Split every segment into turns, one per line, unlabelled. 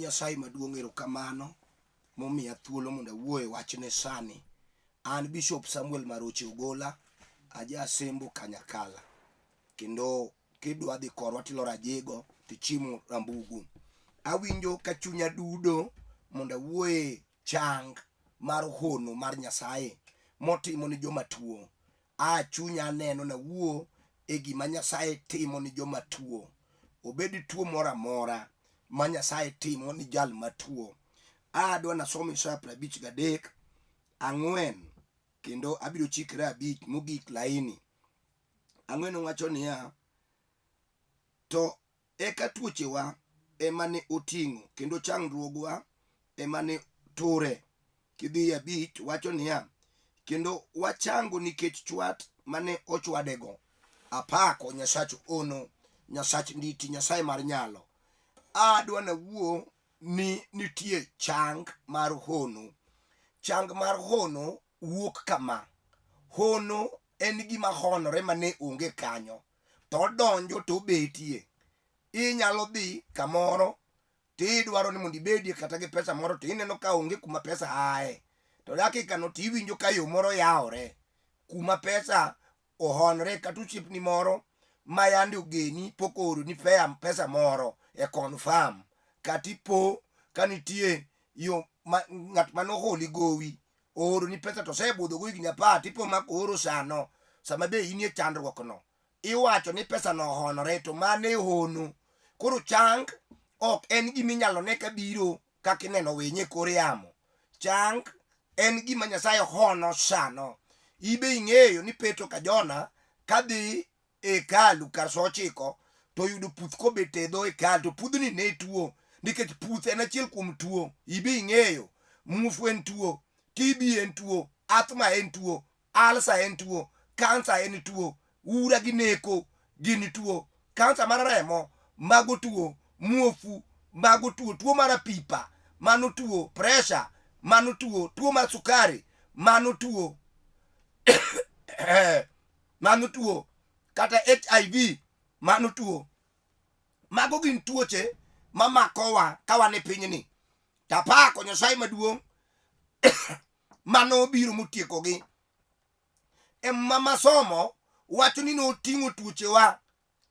Nyasaye maduong' erokamano momiya thuolo mondo awuoye wachne sani. An Bishop Samuel Maroche Ogola, aja Sembo Kanyakala. Kendo kidwa dhi korwa tilo rajego tichimo rambugu. Awinjo ka chunya dudo mondo awuoye Chang Mar Hono mar Nyasaye motimo ni joma tuo. Chunya neno na wuo e gima Nyasaye timo ni joma tuo. Obedi tuo mora mora ma Nyasaye timo ni jal matuo. Adwa na somo Isaya 53:4 kendo abiro chikre 5 mogik laini. 4 wacho niya, to eka tuochewa emane oting'o kendo chandruokwa emane ture. Kidhi 5 wacho niya, kendo wachango nikech chwat mane ochwadego. Apako Nyasach ono, Nyasach nditi, Nyasaye mar nyalo. Adwa na wuo ni nitie Chang Mar Hono. Chang Mar Hono wuok kama. Hono en gima honore mane onge kanyo. To donjo to betie. Inyalo dhi kamoro tidwaro ni mondo ibedie kata gi pesa moro to ineno ka onge kuma pesa ae. To dakika no tiwinjo ka yo moro yaore. Kuma pesa ohonore kata osiepni moro ma yande ogeni poko oro ni pesa moro e confirm. Katipo kanitie yo ng'at manoholi gowi oro ni pesa to sebudho go higni 10 tipo mako oro sano sama be inie chandruok no iwacho ni pesa no honore to mane hono. Koro Chang ok en gima inyalo ne ka biro kaka ineno winye kor yamo. Chang en gima Nyasaye hono sano. Ibe ing'eyo ni Petro ka Jona kadhi hekalu kar saa 9 to yudo puth kobet e dho hekalu to pudhni ne tuo nikech puth en achiel kuom tuo. Ibe ing'eyo muofu en tuo, TB en tuo, asthma en tuo, ulcer en tuo, kansa en tuo, ura gi neko gin tuo, kansa mar remo mago tuo, muofu mago tuo, tuo mar apipa mano tuo, pressure mano tuo, tuo mar sukari mano tuo mano tuo, kata HIV mano tuo. Mago gin tuoche mamakowa kawan e pinyni. Tapako Nyasaye maduong' mano biro motiekogi. Masomo wacho ni noting'o tuochewa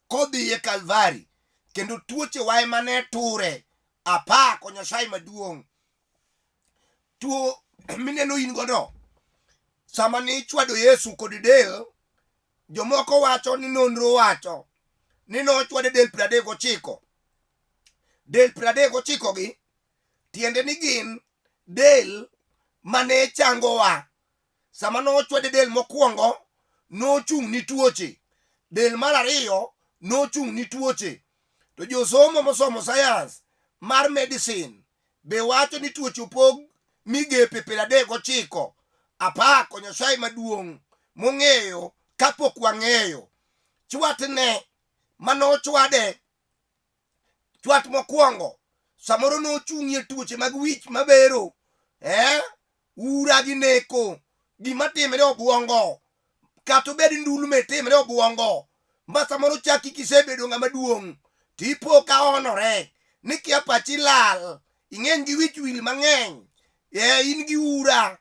kodhi e Kalvari kendo tuochewa emane ture. Apako Nyasaye maduong'. Tuo mineno in godo sama ni chwado Yesu kod del, jomoko wacho ni nonro wacho ni nochwade del 39. Del 39 gi tiende ni gin del mane changowa. Sama nochwade del mokwongo nochung' ni tuoche, del mar ariyo nochung' ni tuoche. To josomo mosomo sayans mar medicine be wacho ni tuoche opog migepe 39. Apako Nyasaye maduong' mong'eyo kapok wang'eyo. Chwatne manochwade, chwat mokwongo samoro nochung'ie tuoche mag wich mabero, ura gi neko, gima timre obwongo, kata obed ndulme timre obwongo, ma samoro chaki kisebedo ng'ama duong' tipo ka honore ni kia pachi lal, ing'eny gi wich wil mang'eny, in gi ura,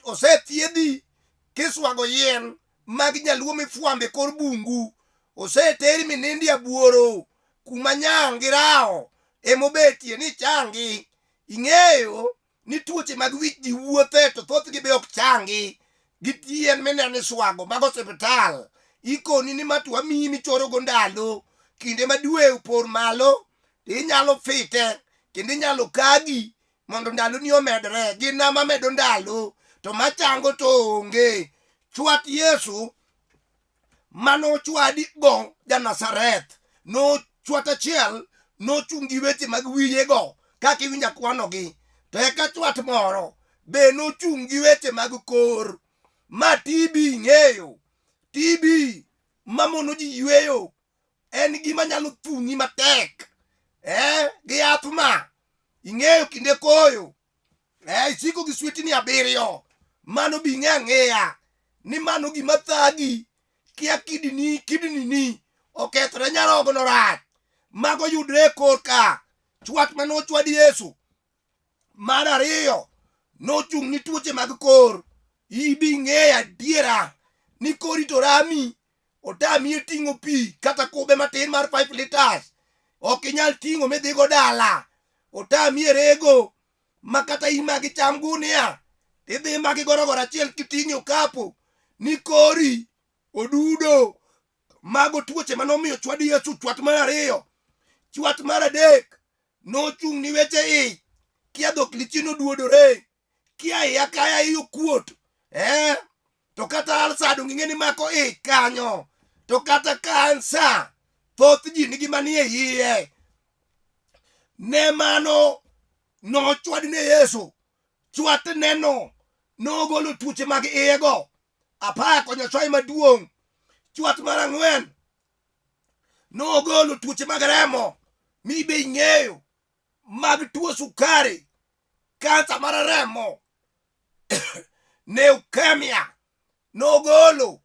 osethiedhi kiswago yien mag nyaluo mifwambe kor bungu, oseteri minindi abuoro kuma nyang' gi rao emobetie ni changi. Ing'eyo ni tuoche mag wich ji wuothe to thothgi be ok changi gi yien mineno iswago mag osiptal. Ikoni ni matwa miyi michoro go ndalo, kinde ma dwe opor malo inyalo fite kendo inyalo kagi mondo ndalo ni omedre. Gin nama medo ndalo to machango to onge. Chwat Yesu manochwadi go ja-Nazareth, no chwat achiel nochung' gi weche mag wiyego kaka iwinja kwanogi. To eka chwat moro be nochung' gi weche mag kor. Ma TB ing'eyo, TB mamono ji yweyo en gima nyalo thung'i matek. Gi asthma ing'eyo kinde koyo, isiko gi swetini 7, mano bi ing'e ang'eya ni mano gima thagi. Kia kidney ni okethre, nyarogno rach, mago yudre kor ka. chwat mane ochwadi Yesu. Mar ariyo, nochung' ni tuoche mag kor. Ibi ng'eyo adiera ni kori to rami, otami ting'o pi kata kube matin mar 5 liters. Ok inyal ting'o midhigo dala. Otami rego makata imagi cham gunia. Idhi magi gorogoro achiel kiting'o okapu. Ni kori odudo. Mago tuoche manomiyo chwadi Yesu. Chwat mar ariyo. Chwat mar adek, nochung' ni weche ich. Kia dhok lichi noduodore. Kia iya kaya iyo kuot. To kata alsa dong ing'e ni mako ich kanyo. To kata kansa. Thoth ji nigi manie iye. Ne mano nochwadi ne Yesu. Chwat neno nogolo tuoche mag iyego. Apako Nyasaye maduong'. Chwat mar ang'wen, nogolo tuoche mag remo. Mibe ing'eyo mag tuo sukari, kansa mar remo, leukemia nogolo.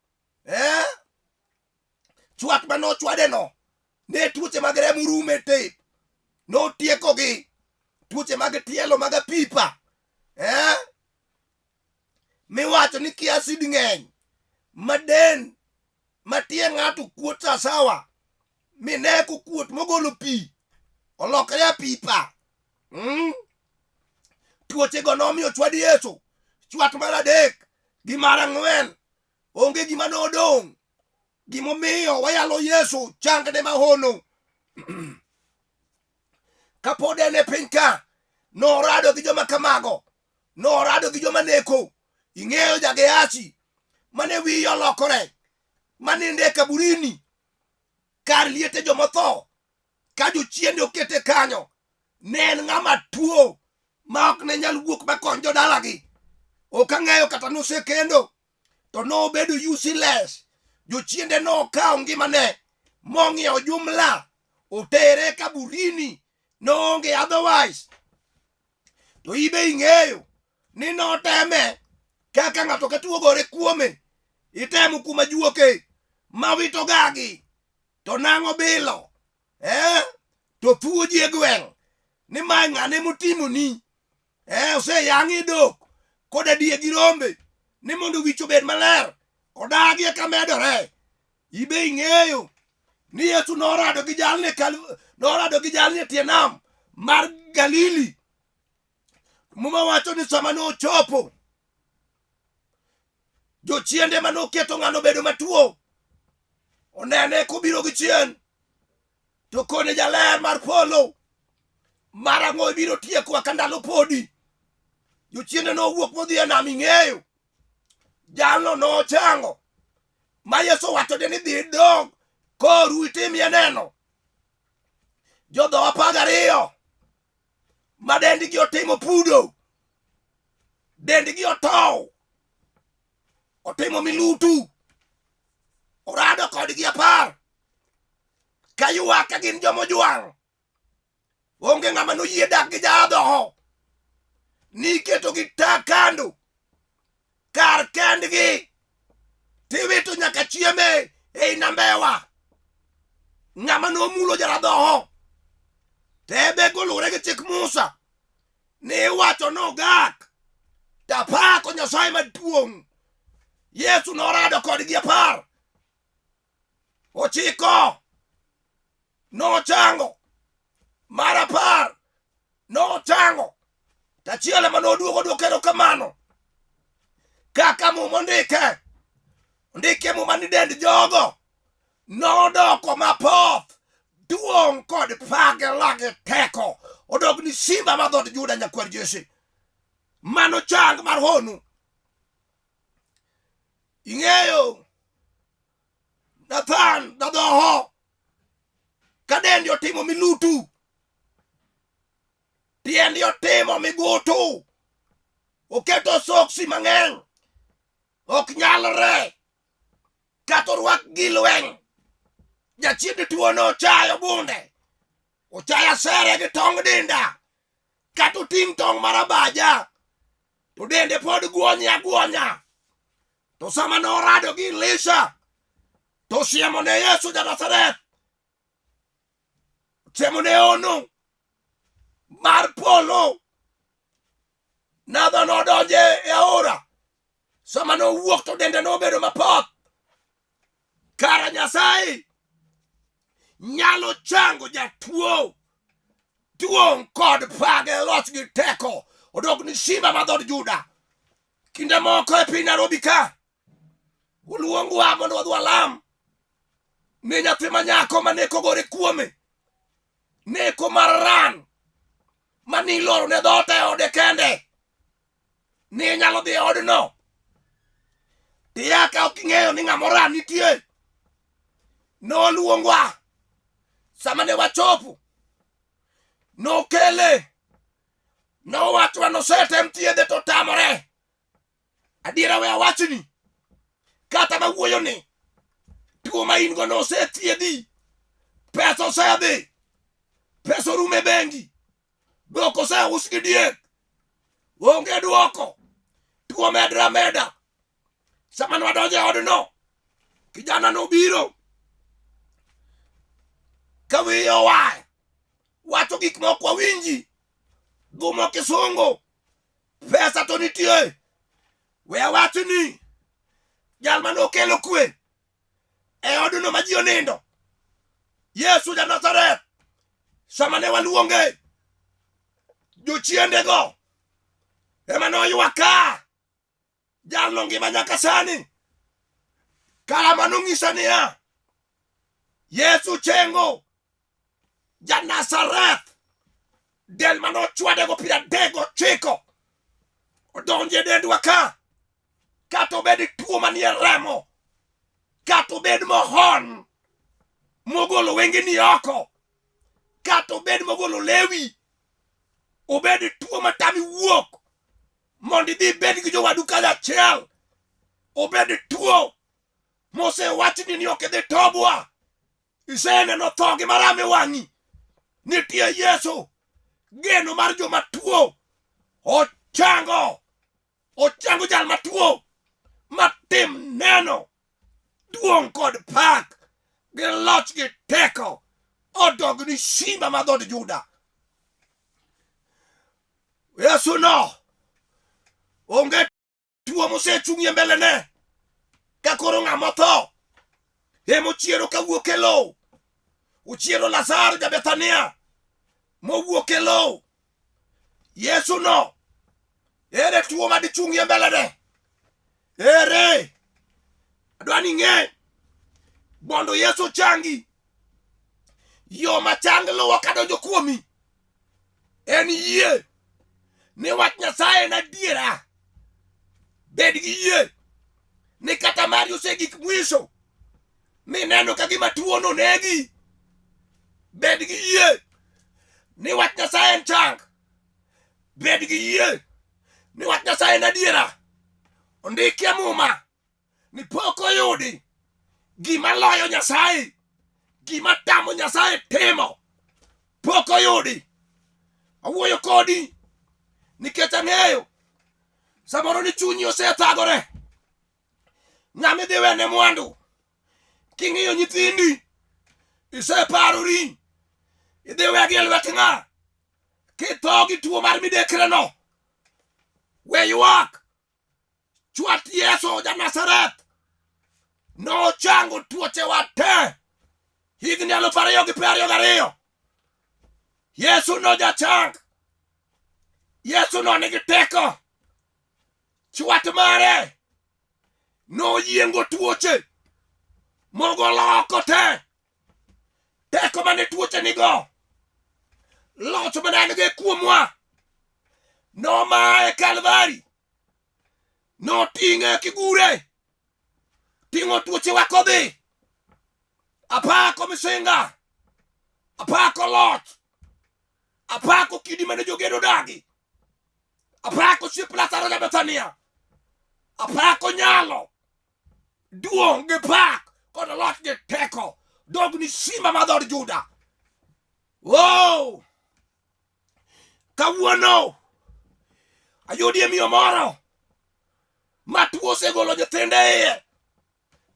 Chwat manochwadeno ne tuoche mag remo rume te. Notiekogi. Tuoche mag tielo mag pipa. Miwacho ni kiasid ng'eny. Maden matie ng'ato kuot sasawa. Mineko kuot mogolo pi. Olokre pipa. Tuoche go nomiyo chwadi Yesu. Chwat mar adek gi mar ang'wen. Onge gima nodong'. Gimomiyo wayalo Yesu Chang Mar Hono. Kapod en e piny ka, norado gi joma kamago. Norado gi joma neko. Ing'eyo jageachi mane wiye olokore. Maninde kaburini. Kar liete joma tho. Ka jochiende okete kanyo. Ne en ng'ama tuo. Ma ok ne nyal wuok makony jodalagi. Ok ang'eyo kata nosekendo. To nobedo useless. Jochiende nokawo ngimane. Mong'iewo jumla. Otere kaburini. Noonge otherwise. To ibe ing'eyo ni noteme kaka ng'ato katuo gore kuome. Itemo kuma juoke. Mawito gagi. To nang'o bilo. To thuo ji e gweng'. Ni mae ng'ane motimo ni. Ose yang'i dok. Koda diye gi rombe. Ni mondo wich obed maler. Odagie kamedore. Ibe ing'eyo ni Yesu norado gi jalne tie nam mar Galili. Muma wacho ni sama nochopo. Jochiende manoketo ng'ano bedo matuo. Onene kobiro gi chien. To kone jaler mar polo. Marang'o biro tiekwa ka ndalo podi. Jochiende nowuok modhi e nam ing'eyo. Jalno nochango. Ma Yesu wacho ni dhi dog. Koru itimie neno. Jodho 12. Ma dendgi otimo pudo. Dendgi otow. Otimo milutu. Orado kodgi 10. Kayuak ka gin jomojwang'. Onge ng'ama noyie dak gi jadhoho. Niketo gi ta kando. Kar kendgi. Tiwito nyaka chieme ei nambewa. Ng'ama nomulo jaradhoho. Tebe golure gi chik Musa. Ni wacho nogak. Tapako Nyasaye maduong'. Yesu norado kodgi 10. Ochiko. Nochango. Mar 10. Nochango. Tachiele manoduogo dokero kamano. Kaka mumo ndike. Ndike muma ni dend jogo. Nodoko mapoth. Duong' kod page lage teko. Odog ni simba madhot Juda nyakwar Jesse. Mano Chang Mar Hono. Ing'eyo. Nathan dadhoho. Kadendi otimo milutu. Tiendi otimo migutu. Oketo soksi mang'eny. Ok nyalre. Kato rwak gilweng'. Jachiende tuo no chayo bunde. Ochaya sere gi tong dinda. Kato ting tong marabaja. To dende pod guonya. To sama norado gi Elisha. To siemo ne Yesu ja Nazareth. Siemo ne ono. mar polo nadho nodonje e aora. Sama nowuok to dende nobedo mapoth. Kara Nyasaye nyalo chango jatuo. Duong' kod page loch gi teko odog ni simba ma dhod Juda. Kinde moko e piny Nairobi ka uluongwa mondo wadhi walam ne nyathi manyako maneko gore kuome. Neko mar ran maniloro ne dhoot e ode kende. Ni nyalo dhi e odno. Tiya ka ok ing'eyo ni ng'ama ran nitie. Noluongwa. Sama ne wachopo nokele. Nowachwa nosetem thiedhe to tamore. Adiera we awachni. Kata mawuoyo ni. Tuo ma in go nosethiedhi. Pesa osedhi. Pesa orumo e bengi. Dhok oseus gi diek. Onge duoko. Tuo medra meda. Sama nwadonjo e odno. Kijana nobiro. Ka wiye owang'. Wacho gik mok wawinji. Dhumo kisungu. Pesa to nitie. We awachni. Jal manokelo kwe e odno ma ji onindo. Yesu ja Nazareth. Sama ne waluonge. Jochiendego ema noywa ka. Jalno ngima nyaka sani. Kara manong'isa niya. Yesu chengo. Ja Nazareth. Del mano ochwadego 39 odonje dendwa ka. Kato bed tuo manie remo. Kato bed mohon mogolo wengeni oko. Kato bed mogolo lewi. Obed tuo matami wuok. Mondi dhi bed gi jowadu kaachiel. Obed tuo mose wachni ni ok dhi tobwa. Iseneno tho gi marame wang'i. Nitie Yesu. Geno mar joma tuo. Ochango. Ochango jal matuo. Matim neno. Duong' kod pak. Gi loch gi teko. Odog ni simba ma dhod Juda. Yesu no. Onge tuo mosechung'ie mbelene. Ka koro ng'ama tho. Emochiero kawuok e lo. Uchiero Lazaro ja Bethania. Mowuok e lo. Yesu no. Ere tuo madichung'ie mbelene. Ere. Adwani ng'e. Mondo Yesu changi. Yo machang luwo kadonjo kuomi. En yie. Ni wach Nyasaye na diera. Bed gi yie. Ni kata mari osegik mwisho. Mineno ka gima tuo no negi. Bed gi yie. Ni wach Nyasaye en chang. Bed gi yie. Ni wach Nyasaye na diera. Ondike muma. Ni pok oyudi. Gima loyo Nyasaye. Gima tamo Nyasaye timo. Pok oyudi. Awuoyo kodi. Nikech ang'eyo. Samoro ni chunyi osethagore. Ng'ama idhi wene mwandu. King'iyo nyithindi. Iseparori. Idhi wegi e lwet ng'a. Kitho gi tuo mar midekre no. We ywak. Chwat Yesu ja Nazareth. No chango tuochewa te. Higni 2022. Yesu no ja chang. Yesu no nigi teko. Chwat mare no yiengo tuoche. Mogolo oko te. Teko mane tuoche nigo. Loch mane nige kuomwa. No mae Kalvari. No ting'e kigure. Ting'o tuoche wako dhi. Apako misinga. Apako loch. Apako kidi mane jogeno dagi. Apako si Lazaro ja Bethania. Apako nyalo. Duong' gi pak. Kod loch gi teko. Dog ni simba ma dhod Juda. Wow. Kawuono. Ayudi e miyo moro. Matuo segolo nyithinde iye.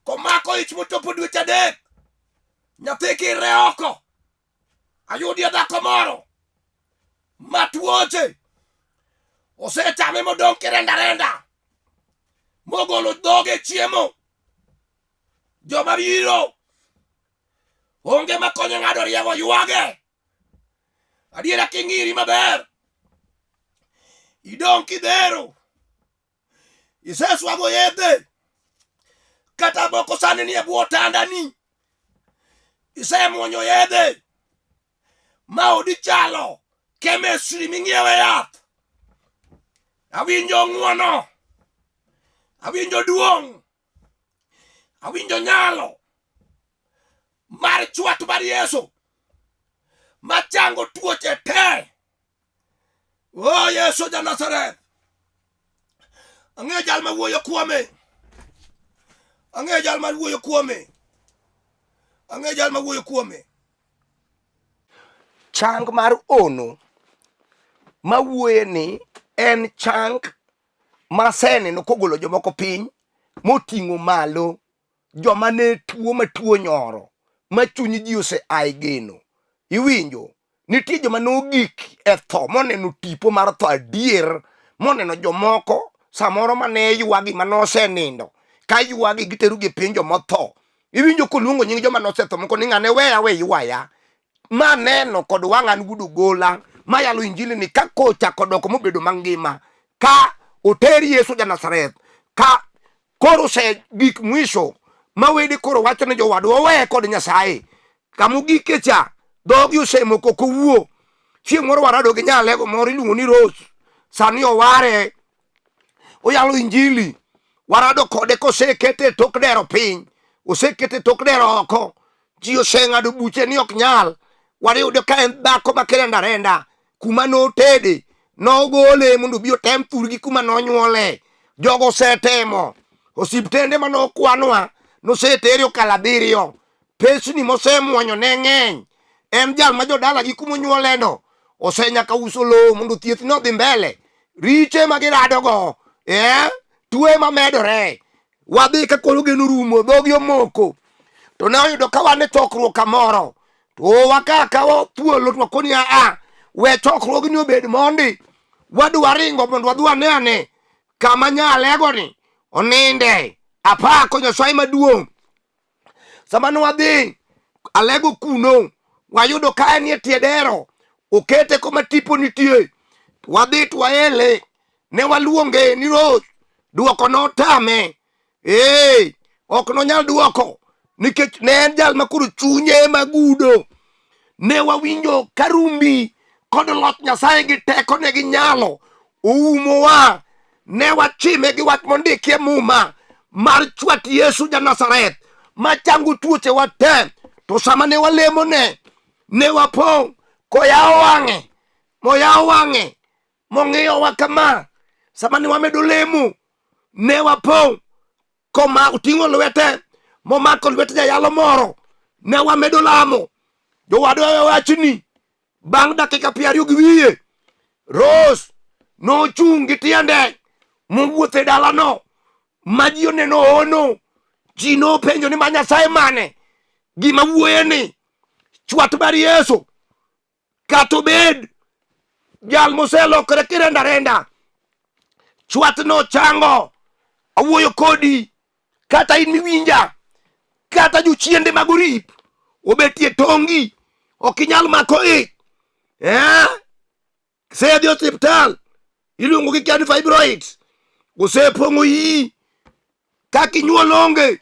Komako ich mochopo dweche 3. Nyathi kire oko. Ayudi e dhako moro. matuoche osechame modong' kirenda mogolo dhoge chiemo. Joma biro onge makonyo ng'ado rieko ywage. Adiera king'iri maber, idong' kidhero, iseswago yedhe, kata moko sani ni e bwo otandani, isemuonyo yedhe ma odi chalo chemistry ming'iewe yath. Awinjo ng'wono, awinjo duong', awinjo nyalo mar chwat mar Yesu machango tuoche te. O Yesu ja Nazareth, ang'e jal ma wuoyo kuome, ang'e jal ma wuoyo kuome, ang'e jal ma wuoyo kuome. Chang Mar Hono ma wuoye ni en chang maseneno kogolo jomoko piny moting'o malo joma ne tuo matuo nyoro ma chuny ji ose ai geno. Iwinjo nitie joma nogik e tho moneno tipo mar tho adier, moneno jomoko samoro mane ywagi manosenindo ka ywagi giterugi piny jomotho. Iwinjo koluongo nying joma nosetho moko ni ng'ane weya we ywaya. Maneno kod wang'an gudu gola mayalo injili ni ka kochako doko mobedo mangima ka oteri Yesu ja Nazareth, ka koro se gik mwisho mawede koro wacho ne jowadwa owe kod Nyasaye kamugike cha dhogi osemoko kowuo. Chieng' moro warado gi nyalego moro iluongo ni Rose, sani oware oyalo injili. Warado kode kosekete tok dero piny, osekete tok dero oko, ji oseng'ado buche ni ok nyal. Wariyudo ka en dhako makirendarenda kuma notede nogole mondo bi otem thurgi kuma nonyuole. Jogo osetemo, osiptende manokwanwa noseterio kalabiriyo, pesni mosemuonyo ne ng'eny. En jal ma jodalagi kuma onyuoleno osenyaka uso lowo mondo thieth no dhi mbele. Riche magiradogo, tuwe mamedore. Wadhi ka koro geno rumo, dhogi omoko. To ne oyudo ka wan e chokruok kamoro, to wakakawo thuolo twakoni we chokruogni obed mondi wadwa ringo mondo wadhi wane kama nyalego ni oninde. Apako Nyasaye maduong'. Sama nwadhi alego kuno, wayudo ka en e tie dero, okete kuma tipo nitie. Wadhi twaele, ne waluonge ni Rose, duoko notame. Ok nonyal duoko nikech ne en jal makoro chunye magudo. Ne wawinjo karumbi kod loch Nyasaye gi teko ne gi nyalo oumowa. Ne wachime gi wach mondikie muma mar chwat Yesu ja Nazareth machango tuoche wate. To sama ne walemone, ne wapong' koyawo wang'e mong'iyowa kama. Sama ne wamedo lemo, ne wapong' koma oting'o lwete momako lwete jayalo moro. Ne wamedo lamo. Jowadwa wachni bang' dakika 20 gi wiye, Rose nochung' gi tiende mowuothe dalano ma ji oneno Hono. Ji nopenjo ni ma Nyasaye mane gima wuoye ni chwat mar Yesu, kata obed jal moselokore kirendarenda. Chwat no chango. Awuoyo kodi, kata in miwinja, kata jochiende mag orip obetie tongi, ok inyal mako ich. Sedhi osiptal, iluongo gi kend fibroids, osepong'o iyi, kaka inyuol onge.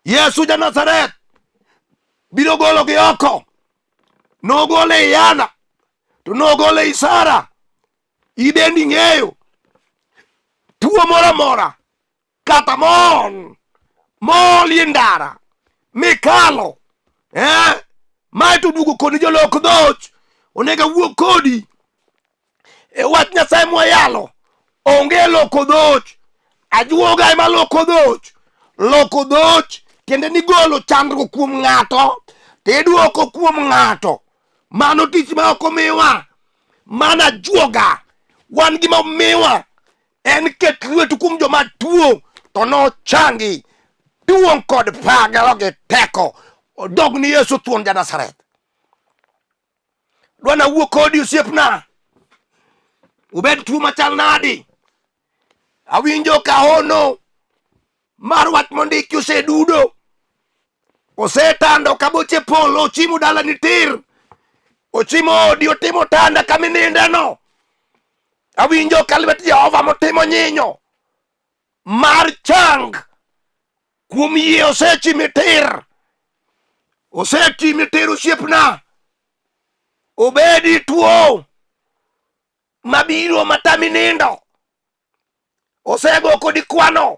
Yesu ja Nazareth biro golo gi oko. Nogole Yana, to nogole Isara. Ibendi ng'eyo tuo moro mora kata molie ndara mikalo, mae to duogo kodi jolok dhoch onega wuok kodi e wach Nyasaye mwayalo. Onge loko dhoch, ajuoga ema loko dhoch. Loko dhoch tiende ni golo chandruok kuom ng'ato tiduoko kuom ng'ato. Mano tich ma ok omiwa, mana juoga. Wan gima omiwa en ket lwetu kuom joma tuo to nochangi. Duong' kod pagalo gi teko odog ni Yesu thuon ja Nazareth. Dwana wuo kodi osiepna ubed tuo machal nadi. Awinjo ka hono mar wach mondiki osedudo, osetando kaboche polo, ochimo dala ni tir, ochimo odi, otimo tanda kamininde no. Awinjo ka lwet Jehova motimo nyinyo mar chang kuom yie osechimi tir, osiepna. Obedi tuo mabiro matami nindo, osego kodi kwano,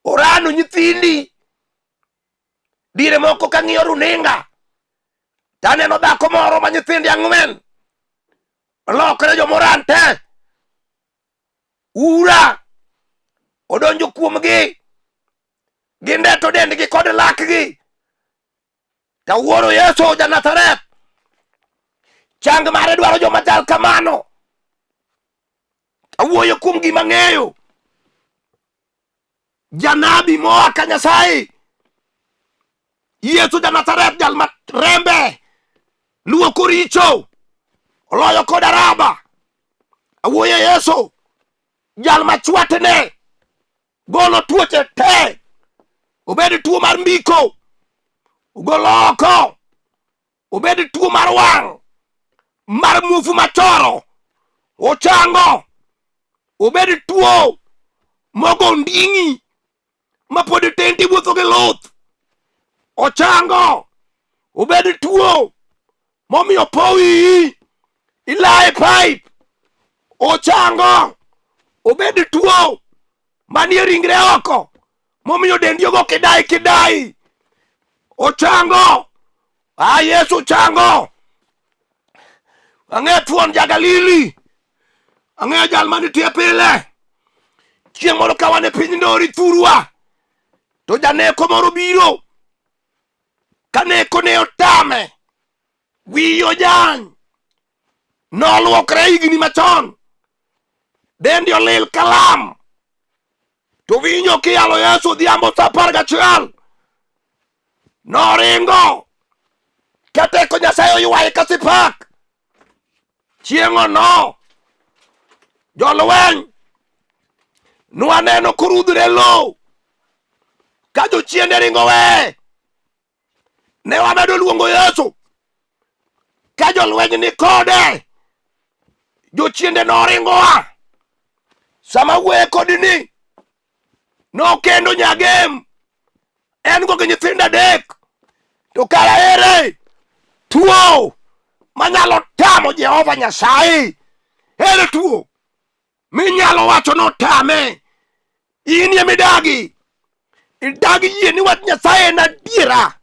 orano nyithindi. Dire moko kang'iyo runinga taneno dhako moro ma nyithindi 4 olokre jomoran te, ura odonjo kuomgi, gindeto dendgi kod lakgi. Tawuoro Yesu ja Nazareth, chang mare dwaro joma chal kamano. Awuoyo kuom gima ng'eyo, janabi moa ka Nyasaye, Yesu ja Nazareth, jal ma rembe luoko richo, oloyo kod araba. Awuoyo Yesu, jal ma chwatne golo tuoche te, obed tuo mar mbiko, ogolo oko, obed tuo mar wang', mar muofu machoro, ochango, obed tuo mogo nding'i mapod tendi wuotho gi luth, ochango, obed tuo momiyo powi ilaye pipe, ochango, obed tuo manie ringre oko momiyo dendi ogo kidai, ochango. Yesu chango. Ang'e tuon ja Galili, ang'e jal manitie pile. Chieng' moro ka wan e piny Ndori thurwa, to janeko moro biro, kaneko ne otame, wiye ojany, noluokre higni machon, dendi olil kalam, to winjo kiyalo Yesu odhiambo sa 11, noringo kateko Nyasaye oywaye ka sipak. Chieng'o no jolweny nwaneno korudhre lo ka jochiende ringo we. Ne wamedo luongo Yesu ka jolweny ni kode, jochiende noringowa. Sama wuoye kodini nokendo nyagem, en go gi nyithindo 3, to kara ere tuo manyalo tamo Jehova Nyasaye? Ere tuo minyalo wacho notame? In ye midagi, idagi yie ni wach Nyasaye na diera,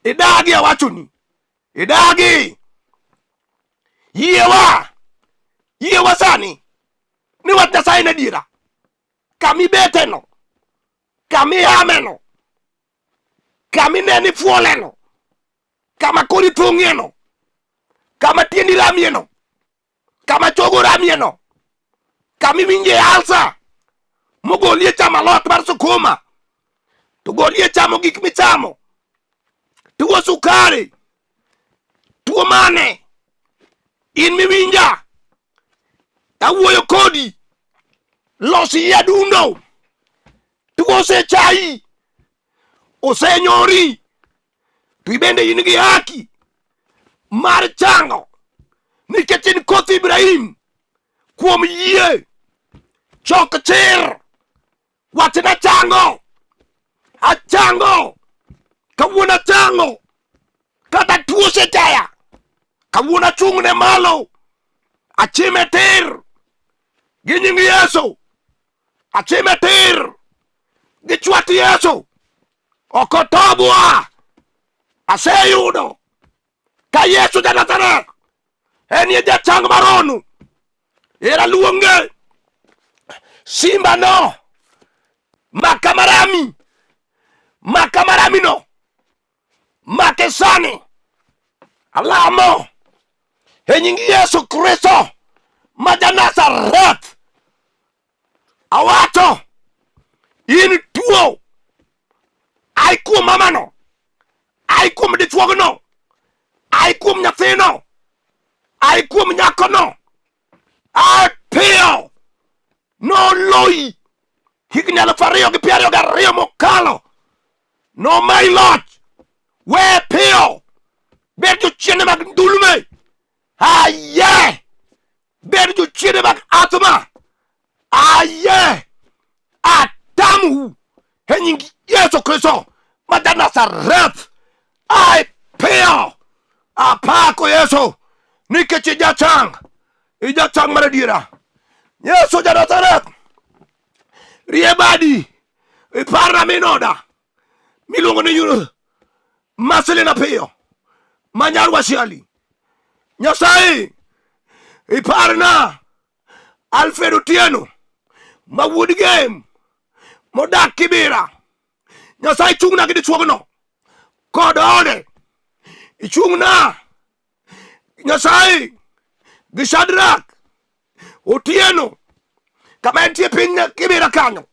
idagi awachoni, idagi yiewa sani ni wach Nyasaye na diera. Kami beteno, kami ameno, kami neni fuoleno, kama kori tung'eno, kama tiendi ramieno, kama chogo ramieno, kami winje alsa mogolie chamo alot mar sukuma, to golie chamo gik michamo, tuo sukari, tuo mane, in miwinja, awuoyo kodi, losi yadundo, tuo osechai, osenyori, to ibende in gi haki mar chango, nikech in koth Ibrahim. Kuom yie chok chir, wachna chango, achango, kawuono achango, kata tuo osechaya, kawuono achung'ne malo, achime tir gi nying Yesu, achime tir gi chwat Yesu. Okotobwa, aseyudo ka Yesu ja Nazareth en ye ja Chang Mar Hono. Era luonge simba no, makamarami no, makesani, alamo e nying Yesu Kristo ma ja Nazareth. Awacho in tuo ai kuom mamano, ai kuom dichuogno, ai kuom nyathino, ai kuom nyakono, Apio no loi higni 2022 mokalo no mai loch we pio ber jochiende mag ndulme aye ber jochiende mag atma aye atamu henyingi Yesu Kristo ma Nazareth ai pio apako Yesu nikech ijachang mar adiera Yesu ja Nazareth riebadi iparna minoda miluongo ni yuro maselina pio manyar wasiali Nyasaye iparna Alfredo Tieno ma wuod game modak Kibira Nyasaye chungna gi dichuogno kod ode ichungna Nyasaye gi Shadrach Otieno kama entie piny Kibira kanyo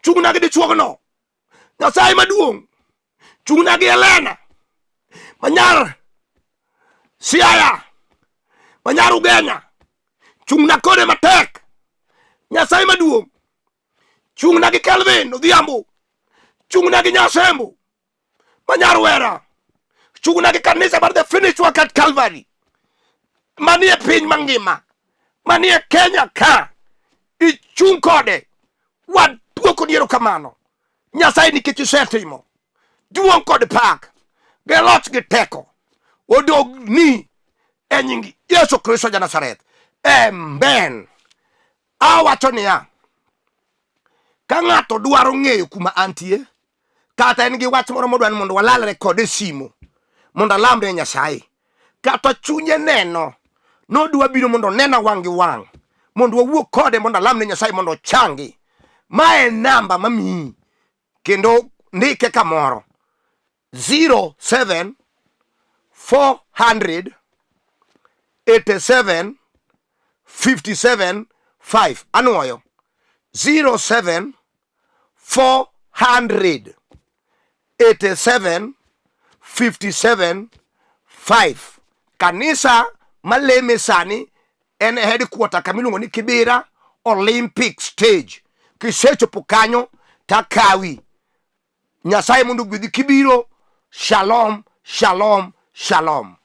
chungna gi dichuogno Nyasaye maduong' chungna gi Elena manyar Isaya manyar Ugenya chungna kode matek Nyasaye maduong' chungna gi Kelvin Odhiambo chungna gi Nyasembo manyar Wera chungna gi kanisa mar The Finished Work at Calvary manie piny mangima manie Kenya ka ichung kode waduoko diero kamano Nyasaye nikech isetimo duong' kod pak gi loch gi teko odog ni e nying Yesu Kristo ja Nazareth amen. Awacho niya ka ng'ato dwaro ng'eyo kuma antie kata en gi wach moro modwani mondo walalre kode simo mondo alamre Nyasaye kata chunye neno nodwa biro mondo nena wang' gi wang' mondo wawuok kode mondo alamre Nyasaye mondo ochangi mae namba mamiyi kendo ndike kamoro 07 400 87 57 5 anuoyo 07 400 87 57 5 kanisa maleme sani en headquarter kamiluongo ni Kibira Olympic Stage kisechopo kanyo takawi Nyasaye mondo gwedhi Kibiro. Shalom, shalom, shalom.